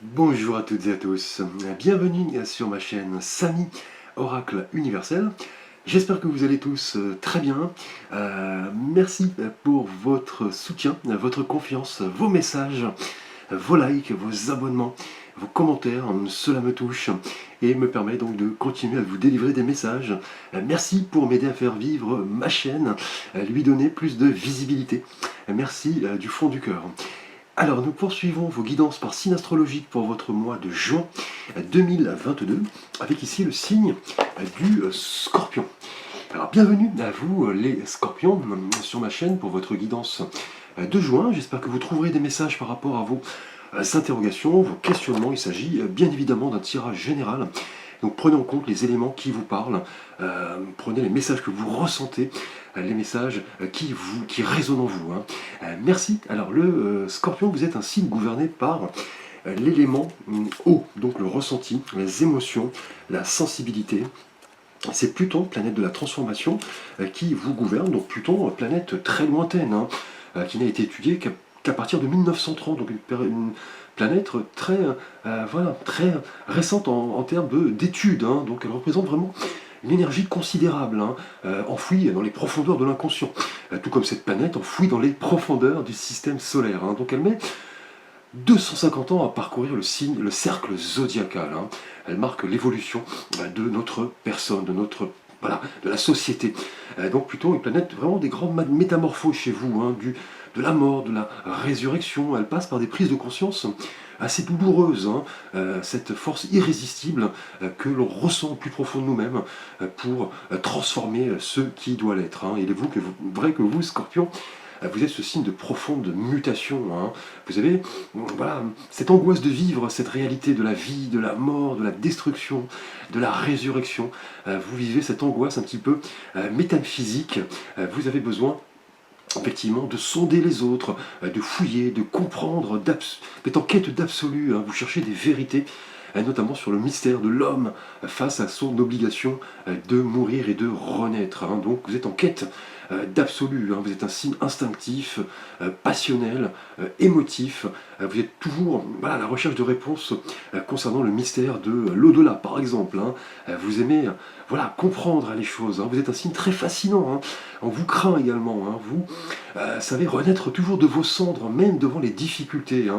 Bonjour à toutes et à tous, bienvenue sur ma chaîne Samy Oracle Universel. J'espère que vous allez tous très bien. Merci pour votre soutien, votre confiance, vos messages, vos likes, vos abonnements, vos commentaires. Cela me touche et me permet donc de continuer à vous délivrer des messages. Merci pour m'aider à faire vivre ma chaîne, lui donner plus de visibilité. Merci du fond du cœur. Alors, nous poursuivons vos guidances par signe astrologique pour votre mois de juin 2022, avec ici le signe du Scorpion. Alors, bienvenue à vous les Scorpions sur ma chaîne pour votre guidance de juin. J'espère que vous trouverez des messages par rapport à vos interrogations, vos questionnements. Il s'agit bien évidemment d'un tirage général. Donc prenez en compte les éléments qui vous parlent, prenez les messages que vous ressentez, les messages qui résonnent en vous. Merci. Alors le Scorpion, vous êtes un signe gouverné par l'élément eau, donc le ressenti, les émotions, la sensibilité. C'est Pluton, planète de la transformation, qui vous gouverne. Donc Pluton, planète très lointaine, qui n'a été étudiée qu'à partir de 1930, donc une planète très, très récente en termes d'études. Donc elle représente vraiment une énergie considérable, enfouie dans les profondeurs de l'inconscient. Tout comme cette planète enfouie dans les profondeurs du système solaire. Donc elle met 250 ans à parcourir le cercle zodiacal. Elle marque l'évolution de notre personne, de la société. Donc plutôt une planète vraiment des grandes métamorphoses chez vous, de la mort, de la résurrection. Elle passe par des prises de conscience assez douloureuses, cette force irrésistible que l'on ressent au plus profond de nous-mêmes pour transformer ce qui doit l'être. Il est vrai que vous, Scorpion, vous êtes ce signe de profonde mutation. Vous avez cette angoisse de vivre cette réalité de la vie, de la mort, de la destruction, de la résurrection. Vous vivez cette angoisse un petit peu métaphysique. Vous avez besoin effectivement de sonder les autres, de fouiller, de comprendre, d'être en quête d'absolu. Vous cherchez des vérités, notamment sur le mystère de l'homme face à son obligation de mourir et de renaître. Donc vous êtes en quête d'absolu, vous êtes un signe instinctif, passionnel, émotif, vous êtes toujours à la recherche de réponses concernant le mystère de l'au-delà, par exemple. Vous aimez comprendre les choses, vous êtes un signe très fascinant, on vous craint également, vous savez renaître toujours de vos cendres, même devant les difficultés.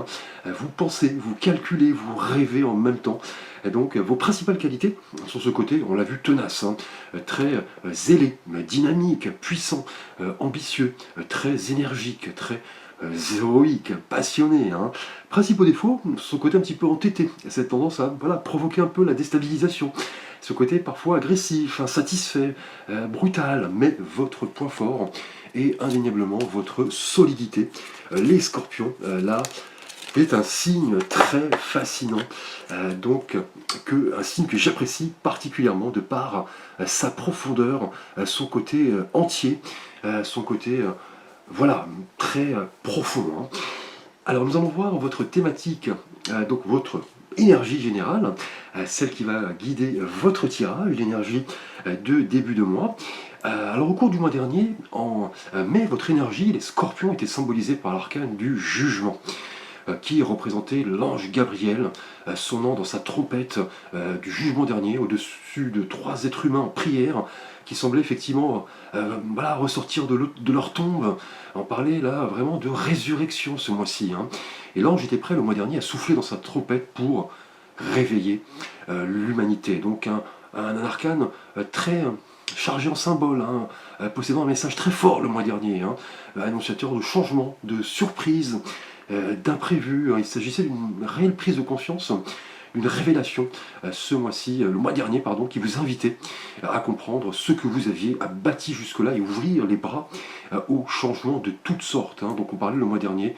Vous pensez, vous calculez, vous rêvez en même temps. Et donc vos principales qualités sont ce côté, on l'a vu, tenace, très zélé, dynamique, puissant, ambitieux, très énergique, très héroïque, passionné. Principaux défauts, son côté un petit peu entêté, cette tendance à provoquer un peu la déstabilisation, ce côté parfois agressif, insatisfait, brutal, mais votre point fort est indéniablement votre solidité. Les Scorpions, là, est un signe très fascinant, un signe que j'apprécie particulièrement de par sa profondeur, son côté entier, son côté très profond. Alors nous allons voir votre thématique, donc votre énergie générale, celle qui va guider votre tirage, l'énergie de début de mois. Alors au cours du mois dernier, en mai, votre énergie, les Scorpions, étaient symbolisés par l'arcane du jugement, qui représentait l'ange Gabriel, sonnant dans sa trompette du jugement dernier au-dessus de 3 êtres humains en prière, qui semblaient effectivement ressortir de leur tombe. On parlait là vraiment de résurrection ce mois-ci. Et l'ange était prêt le mois dernier à souffler dans sa trompette pour réveiller l'humanité. Donc un arcane très chargé en symboles, possédant un message très fort le mois dernier, annonciateur de changement, de surprise, d'imprévu. Il s'agissait d'une réelle prise de conscience, une révélation ce mois-ci, le mois dernier, qui vous invitait à comprendre ce que vous aviez bâti jusque-là et ouvrir les bras au changement de toutes sortes. Donc on parlait le mois dernier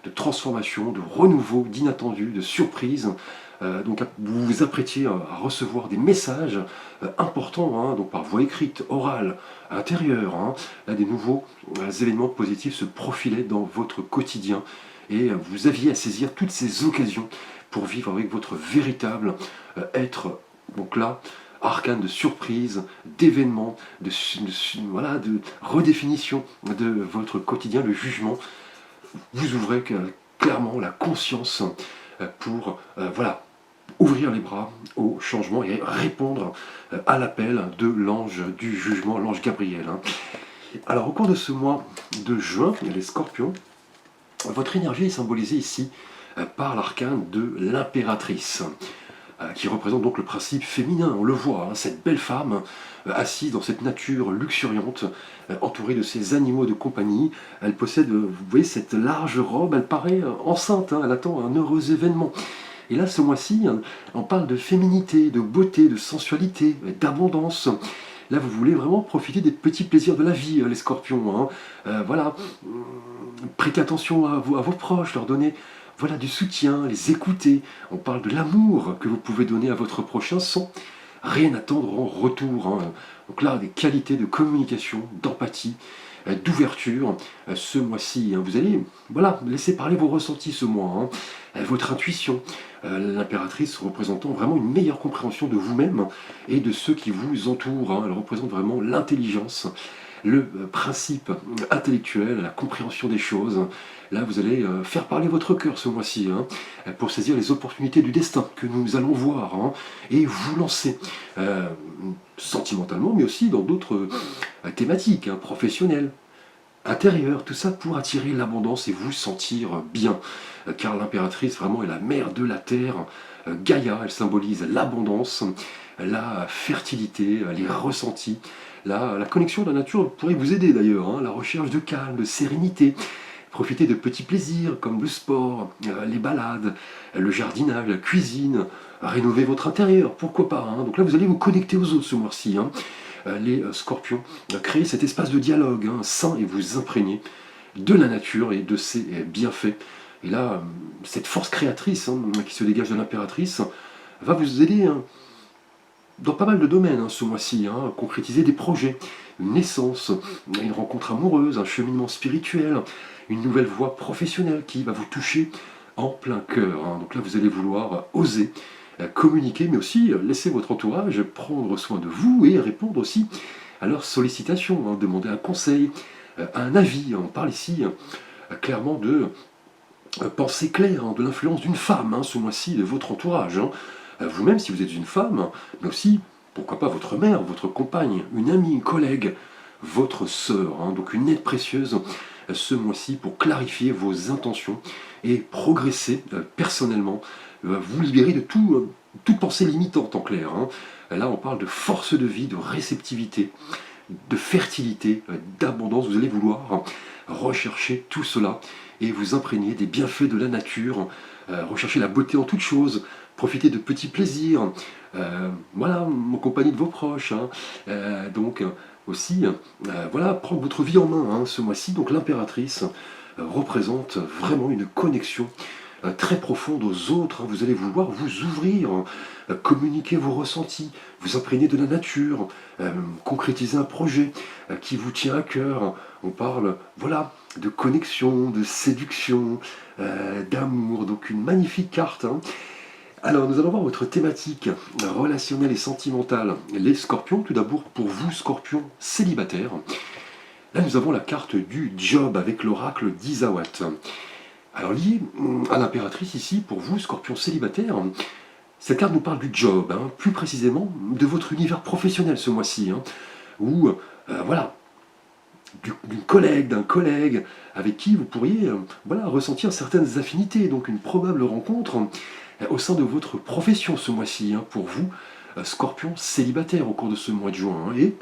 de transformation, de renouveau, d'inattendu, de surprise. Donc vous vous apprêtiez à recevoir des messages importants, donc par voie écrite, orale, intérieure. Là, des nouveaux événements positifs se profilaient dans votre quotidien et vous aviez à saisir toutes ces occasions pour vivre avec votre véritable être. Donc là, arcane de surprise, d'événements, de redéfinition de votre quotidien, le jugement. Vous ouvrez clairement la conscience pour voilà, ouvrir les bras au changement et répondre à l'appel de l'ange du jugement, l'ange Gabriel. Hein. Alors au cours de ce mois de juin, les scorpions, votre énergie est symbolisée ici par l'arcane de l'impératrice, qui représente donc le principe féminin, on le voit, hein, cette belle femme assise dans cette nature luxuriante, entourée de ses animaux de compagnie. Elle possède, vous voyez, cette large robe, elle paraît enceinte, hein, elle attend un heureux événement. Et là, ce mois-ci, on parle de féminité, de beauté, de sensualité, d'abondance. Là, vous voulez vraiment profiter des petits plaisirs de la vie, les scorpions. Hein. Voilà, prêtez attention à vos proches, leur donner voilà, du soutien, les écouter. On parle de l'amour que vous pouvez donner à votre prochain sans rien attendre en retour. Hein. Donc là, des qualités de communication, d'empathie, d'ouverture ce mois-ci. Hein. Vous allez voilà, laisser parler vos ressentis ce mois, hein. Votre intuition. L'impératrice représentant vraiment une meilleure compréhension de vous-même et de ceux qui vous entourent. Hein. Elle représente vraiment l'intelligence, le principe intellectuel, la compréhension des choses. Là, vous allez faire parler votre cœur ce mois-ci, hein, pour saisir les opportunités du destin que nous allons voir, hein, et vous lancer sentimentalement, mais aussi dans d'autres thématiques, hein, professionnelles, intérieures, tout ça pour attirer l'abondance et vous sentir bien. Car l'impératrice vraiment est la mère de la terre. Gaïa, elle symbolise l'abondance, la fertilité, les ressentis. La connexion de la nature pourrait vous aider d'ailleurs, hein, la recherche de calme, de sérénité. Profitez de petits plaisirs comme le sport, les balades, le jardinage, la cuisine, rénover votre intérieur, pourquoi pas. Hein. Donc là, vous allez vous connecter aux autres ce mois-ci. Hein. Les scorpions, créez cet espace de dialogue hein, sain et vous imprégner de la nature et de ses bienfaits. Et là, cette force créatrice hein, qui se dégage de l'impératrice va vous aider hein, dans pas mal de domaines hein, ce mois-ci, hein, à concrétiser des projets, une naissance, une rencontre amoureuse, un cheminement spirituel, une nouvelle voie professionnelle qui va vous toucher en plein cœur. Hein. Donc là, vous allez vouloir oser communiquer, mais aussi laisser votre entourage prendre soin de vous et répondre aussi à leurs sollicitations, hein, demander un conseil, un avis. On parle ici clairement de pensée claire, hein, de l'influence d'une femme hein, ce mois-ci, de votre entourage. Hein. Vous-même, si vous êtes une femme, mais aussi, pourquoi pas, votre mère, votre compagne, une amie, une collègue, votre sœur. Hein, donc une aide précieuse ce mois-ci pour clarifier vos intentions et progresser personnellement, vous libérer de toute pensée limitante en clair. Hein. Là, on parle de force de vie, de réceptivité, de fertilité, d'abondance. Vous allez vouloir rechercher tout cela et vous imprégner des bienfaits de la nature, rechercher la beauté en toutes choses, profiter de petits plaisirs, voilà, en compagnie de vos proches. Hein. Donc aussi, voilà, prendre votre vie en main hein, ce mois-ci. Donc l'impératrice représente vraiment une connexion très profonde aux autres. Hein. Vous allez vouloir vous ouvrir, communiquer vos ressentis, vous imprégner de la nature, concrétiser un projet qui vous tient à cœur. On parle, voilà, de connexion, de séduction, d'amour. Donc une magnifique carte. Hein. Alors, nous allons voir votre thématique relationnelle et sentimentale. Les scorpions, tout d'abord pour vous, scorpions célibataires. Là, nous avons la carte du job avec l'oracle d'Isawat. Alors, lié à l'impératrice ici, pour vous, scorpions célibataires, cette carte nous parle du job, hein, plus précisément de votre univers professionnel ce mois-ci, hein, où, voilà, d'une collègue, d'un collègue, avec qui vous pourriez voilà, ressentir certaines affinités, donc une probable rencontre au sein de votre profession ce mois-ci, hein, pour vous, scorpion célibataire au cours de ce mois de juin. Hein, et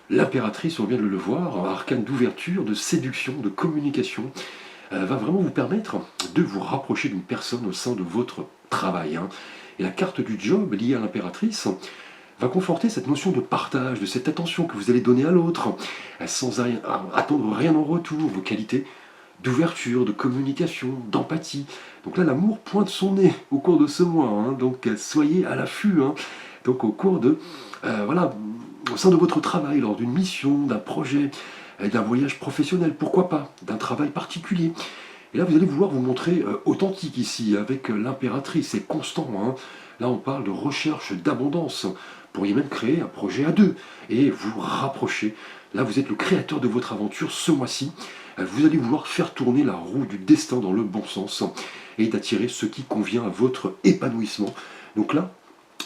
l'impératrice, on vient de le voir, arcane d'ouverture, de séduction, de communication, va vraiment vous permettre de vous rapprocher d'une personne au sein de votre travail. Hein. Et la carte du job liée à l'impératrice va conforter cette notion de partage, de cette attention que vous allez donner à l'autre, sans attendre rien en retour, vos qualités d'ouverture, de communication, d'empathie. Donc là, l'amour pointe son nez au cours de ce mois, hein, donc soyez à l'affût. Hein. Donc au cours de, voilà, au sein de votre travail, lors d'une mission, d'un projet, d'un voyage professionnel, pourquoi pas, d'un travail particulier. Et là, vous allez vouloir vous montrer authentique ici, avec l'impératrice, c'est constant. Hein. Là, on parle de recherche d'abondance. Vous pourriez même créer un projet à deux et vous rapprocher. Là, vous êtes le créateur de votre aventure ce mois-ci. Vous allez vouloir faire tourner la roue du destin dans le bon sens. et d'attirer ce qui convient à votre épanouissement. Donc là,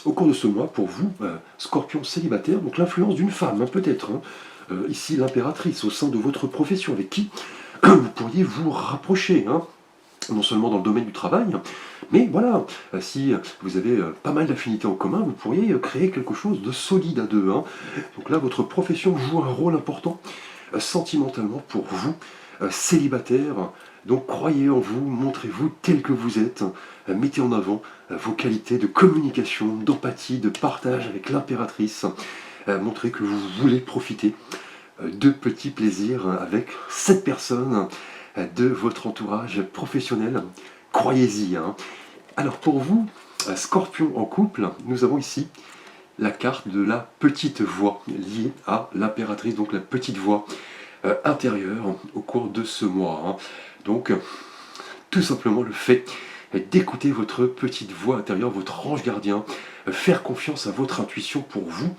au cours de ce mois, pour vous, Scorpion célibataire, donc l'influence d'une femme, hein, peut-être, hein, ici l'impératrice au sein de votre profession, avec qui vous pourriez vous rapprocher, hein, non seulement dans le domaine du travail, mais voilà, si vous avez pas mal d'affinités en commun, vous pourriez créer quelque chose de solide à deux, hein. Donc là, votre profession joue un rôle important sentimentalement pour vous, célibataire. Donc croyez en vous, montrez-vous tel que vous êtes, mettez en avant vos qualités de communication, d'empathie, de partage avec l'impératrice, montrez que vous voulez profiter de petits plaisirs avec cette personne de votre entourage professionnel. Croyez-y, hein. Alors pour vous, Scorpion en couple, nous avons ici la carte de la petite voix liée à l'impératrice, donc la petite voix intérieure au cours de ce mois, hein. Donc tout simplement le fait d'écouter votre petite voix intérieure, votre ange gardien, faire confiance à votre intuition pour vous,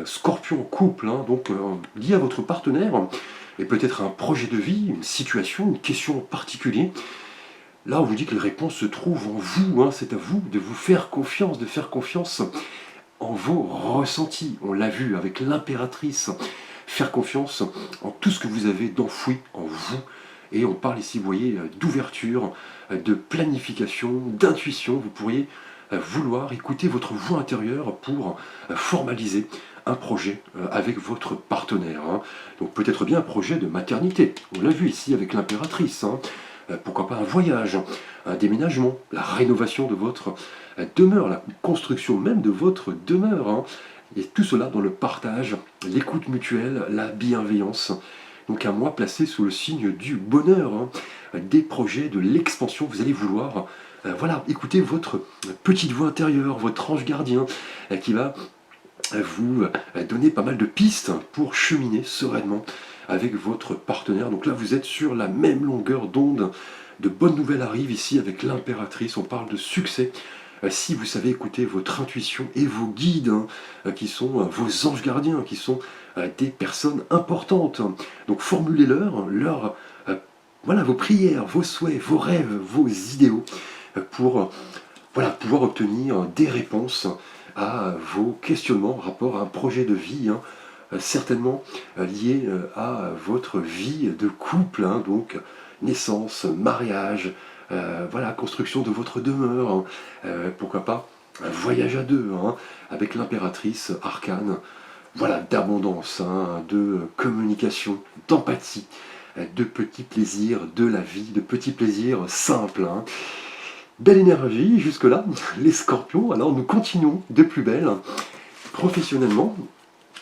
Scorpion en couple, hein, donc lié à votre partenaire, et peut-être un projet de vie, une situation, une question en particulier. Là, on vous dit que les réponses se trouvent en vous, hein, c'est à vous de vous faire confiance, de faire confiance en vos ressentis. On l'a vu avec l'impératrice, faire confiance en tout ce que vous avez d'enfoui en vous. Et on parle ici, vous voyez, d'ouverture, de planification, d'intuition. Vous pourriez vouloir écouter votre voix intérieure pour formaliser un projet avec votre partenaire, hein. Donc peut-être bien un projet de maternité. On l'a vu ici avec l'impératrice, hein. Pourquoi pas un voyage, un déménagement, la rénovation de votre demeure, la construction même de votre demeure, hein. Et tout cela dans le partage, l'écoute mutuelle, la bienveillance. Donc un mois placé sous le signe du bonheur, hein, des projets, de l'expansion. Vous allez vouloir voilà, écoutez votre petite voix intérieure, votre ange gardien, qui va vous donner pas mal de pistes pour cheminer sereinement avec votre partenaire. Donc là, vous êtes sur la même longueur d'onde. De bonnes nouvelles arrivent ici avec l'impératrice. On parle de succès. Si vous savez écouter votre intuition et vos guides, hein, qui sont vos anges gardiens, qui sont des personnes importantes. Donc formulez-leur voilà, vos prières, vos souhaits, vos rêves, vos idéaux pour voilà, pouvoir obtenir des réponses à vos questionnements en rapport à un projet de vie, hein, certainement lié à votre vie de couple, hein, donc naissance, mariage, voilà, construction de votre demeure, hein, pourquoi pas un voyage à deux, hein, avec l'impératrice arcane, voilà, d'abondance, hein, de communication, d'empathie, de petits plaisirs de la vie, de petits plaisirs simples, hein. Belle énergie jusque-là, les scorpions. Alors nous continuons de plus belle. Professionnellement,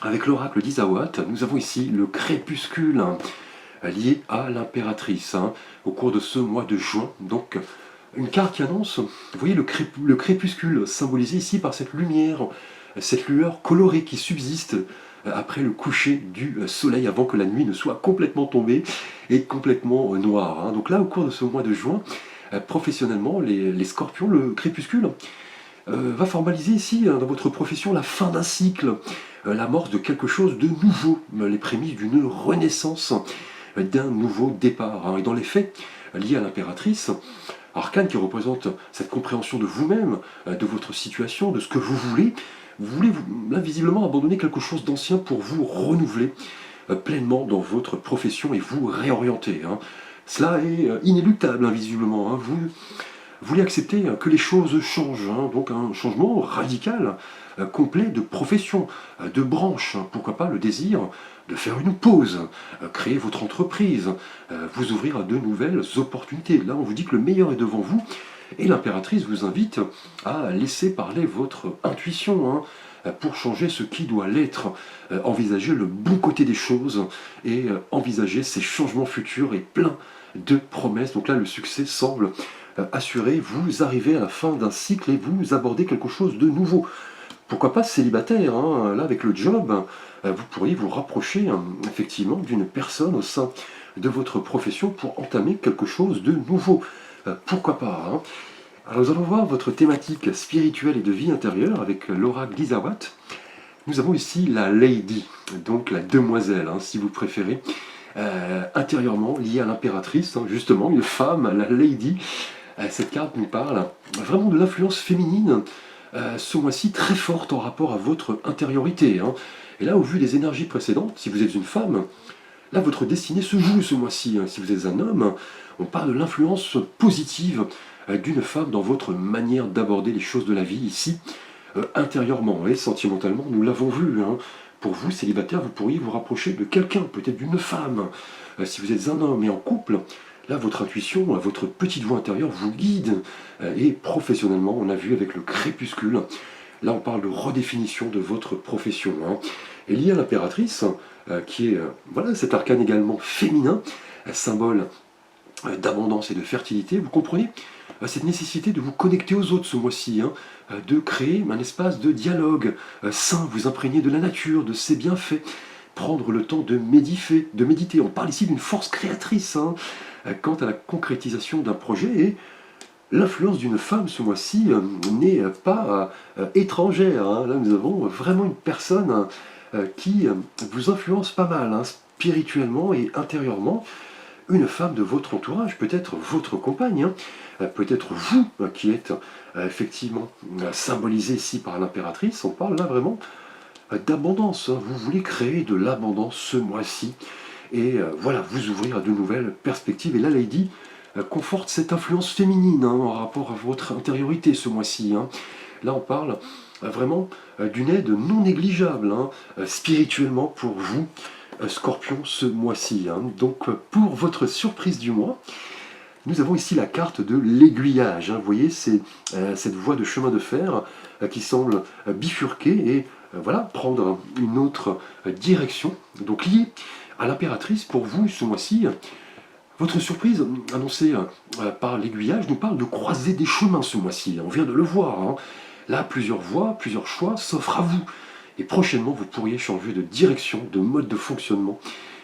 avec l'oracle d'Isawat, nous avons ici le crépuscule, hein, lié à l'impératrice, hein, au cours de ce mois de juin. Donc une carte qui annonce, vous voyez le crépuscule symbolisé ici par cette lumière, cette lueur colorée qui subsiste après le coucher du soleil, avant que la nuit ne soit complètement tombée et complètement noire, hein. Donc là, au cours de ce mois de juin, professionnellement, les scorpions, le crépuscule va formaliser ici, dans votre profession, la fin d'un cycle, l'amorce de quelque chose de nouveau, les prémices d'une renaissance, d'un nouveau départ, hein. Et dans les faits, liés à l'impératrice, arcane qui représente cette compréhension de vous-même, de votre situation, de ce que vous voulez là, visiblement abandonner quelque chose d'ancien pour vous renouveler pleinement dans votre profession et vous réorienter, hein. Cela est inéluctable, hein, visiblement, hein. Vous voulez accepter que les choses changent, hein, donc un changement radical, complet de profession, de branche, hein. Pourquoi pas le désir de faire une pause, créer votre entreprise, vous ouvrir à de nouvelles opportunités. Là, on vous dit que le meilleur est devant vous, et l'impératrice vous invite à laisser parler votre intuition, hein, pour changer ce qui doit l'être, envisager le bon côté des choses et envisager ces changements futurs et plein de promesses. Donc là, le succès semble assuré. Vous arrivez à la fin d'un cycle et vous abordez quelque chose de nouveau. Pourquoi pas célibataire, hein, là avec le job, vous pourriez vous rapprocher effectivement d'une personne au sein de votre profession pour entamer quelque chose de nouveau. Pourquoi pas, hein. Alors nous allons voir votre thématique spirituelle et de vie intérieure avec l'oracle d'Isawat. Nous avons ici la Lady, donc la demoiselle, hein, si vous préférez, intérieurement liée à l'impératrice, hein, justement, une femme, la Lady, Cette carte nous parle vraiment de l'influence féminine, ce mois-ci très forte en rapport à votre intériorité, hein. Et là, au vu des énergies précédentes, si vous êtes une femme, là, votre destinée se joue ce mois-ci, hein. Si vous êtes un homme, on parle de l'influence positive d'une femme dans votre manière d'aborder les choses de la vie ici, intérieurement et sentimentalement, nous l'avons vu, hein. Pour vous, célibataire, vous pourriez vous rapprocher de quelqu'un, peut-être d'une femme. Si vous êtes un homme et en couple, là, votre intuition, votre petite voix intérieure vous guide. Et professionnellement, on a vu avec le crépuscule, là, on parle de redéfinition de votre profession, hein. Et lié à l'impératrice, qui est voilà, cet arcane également féminin, symbole d'abondance et de fertilité, vous comprenez cette nécessité de vous connecter aux autres ce mois-ci, hein, de créer un espace de dialogue sain, vous imprégner de la nature, de ses bienfaits, prendre le temps de méditer. On parle ici d'une force créatrice, hein, quant à la concrétisation d'un projet, et l'influence d'une femme ce mois-ci n'est pas étrangère, hein. Là, nous avons vraiment une personne qui vous influence pas mal, hein, spirituellement et intérieurement. Une femme de votre entourage, peut-être votre compagne, hein, peut-être vous qui êtes effectivement symbolisé ici par l'impératrice. On parle là vraiment d'abondance, hein. Vous voulez créer de l'abondance ce mois-ci et voilà, vous ouvrir à de nouvelles perspectives. Et là, Lady conforte cette influence féminine, hein, en rapport à votre intériorité ce mois-ci, hein. Là, on parle vraiment d'une aide non négligeable, hein, spirituellement pour vous, Scorpion, ce mois-ci, hein. Donc, pour votre surprise du mois, nous avons ici la carte de l'aiguillage, hein. Vous voyez, c'est cette voie de chemin de fer qui semble bifurquer et voilà, prendre une autre direction. Donc, liée à l'impératrice, pour vous, ce mois-ci, votre surprise annoncée par l'aiguillage nous parle de croiser des chemins ce mois-ci. On vient de le voir, hein. Là, plusieurs voies, plusieurs choix s'offrent à vous. Et prochainement, vous pourriez changer de direction, de mode de fonctionnement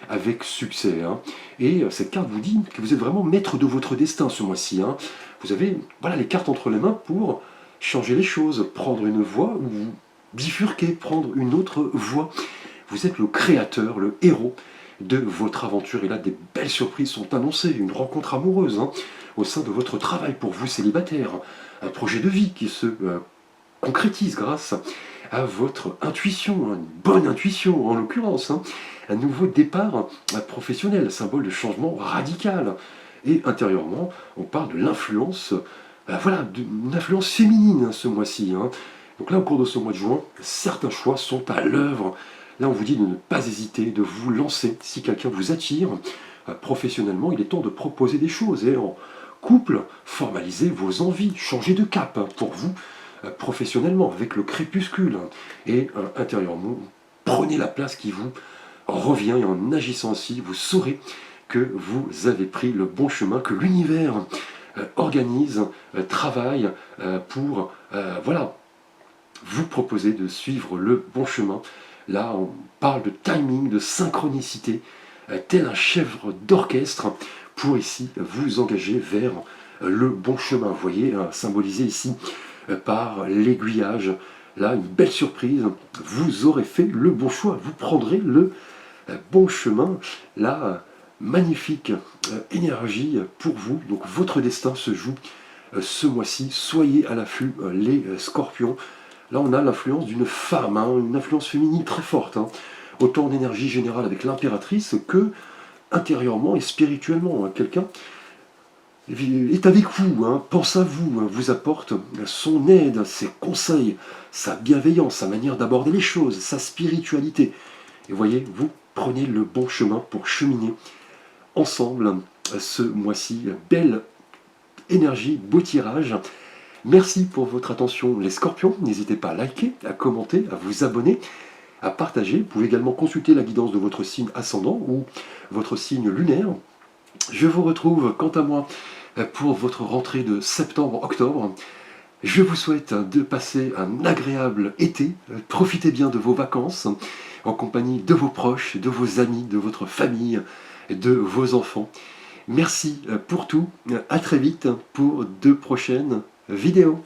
avec succès, hein. Et cette carte vous dit que vous êtes vraiment maître de votre destin ce mois-ci, hein. Vous avez voilà, les cartes entre les mains pour changer les choses, prendre une voie ou bifurquer, prendre une autre voie. Vous êtes le créateur, le héros de votre aventure. Et là, des belles surprises sont annoncées. Une rencontre amoureuse, hein, au sein de votre travail pour vous célibataire. Un projet de vie qui se concrétise grâce à votre intuition, une bonne intuition en l'occurrence, hein. Un nouveau départ professionnel, symbole de changement radical. Et intérieurement, on parle de l'influence, voilà, d'une influence féminine, hein, ce mois-ci, hein. Donc là, au cours de ce mois de juin, certains choix sont à l'œuvre. Là, on vous dit de ne pas hésiter, de vous lancer. Si quelqu'un vous attire professionnellement, il est temps de proposer des choses. Et en couple, formalisez vos envies, changez de cap, hein, pour vous, professionnellement, avec le crépuscule. Et intérieurement, prenez la place qui vous revient. Et en agissant ainsi, vous saurez que vous avez pris le bon chemin, que l'univers organise, travaille pour voilà, vous proposer de suivre le bon chemin. Là, on parle de timing, de synchronicité, tel un chef d'orchestre, pour ici vous engager vers le bon chemin. Vous voyez, symbolisé ici par l'aiguillage. Là, une belle surprise, vous aurez fait le bon choix, vous prendrez le bon chemin. Là, magnifique énergie pour vous. Donc votre destin se joue ce mois-ci. Soyez à l'affût, les scorpions. Là, on a l'influence d'une femme, hein, une influence féminine très forte, hein. Autant en énergie générale avec l'impératrice que intérieurement et spirituellement, hein. Quelqu'un est avec vous, hein, pense à vous, hein, vous apporte son aide, ses conseils, sa bienveillance, sa manière d'aborder les choses, sa spiritualité. Et voyez, vous prenez le bon chemin pour cheminer ensemble ce mois-ci. Belle énergie, beau tirage. Merci pour votre attention les scorpions. N'hésitez pas à liker, à commenter, à vous abonner, à partager. Vous pouvez également consulter la guidance de votre signe ascendant ou votre signe lunaire. Je vous retrouve quant à moi pour votre rentrée de septembre-octobre. Je vous souhaite de passer un agréable été. Profitez bien de vos vacances en compagnie de vos proches, de vos amis, de votre famille, de vos enfants. Merci pour tout. À très vite pour de prochaines vidéos.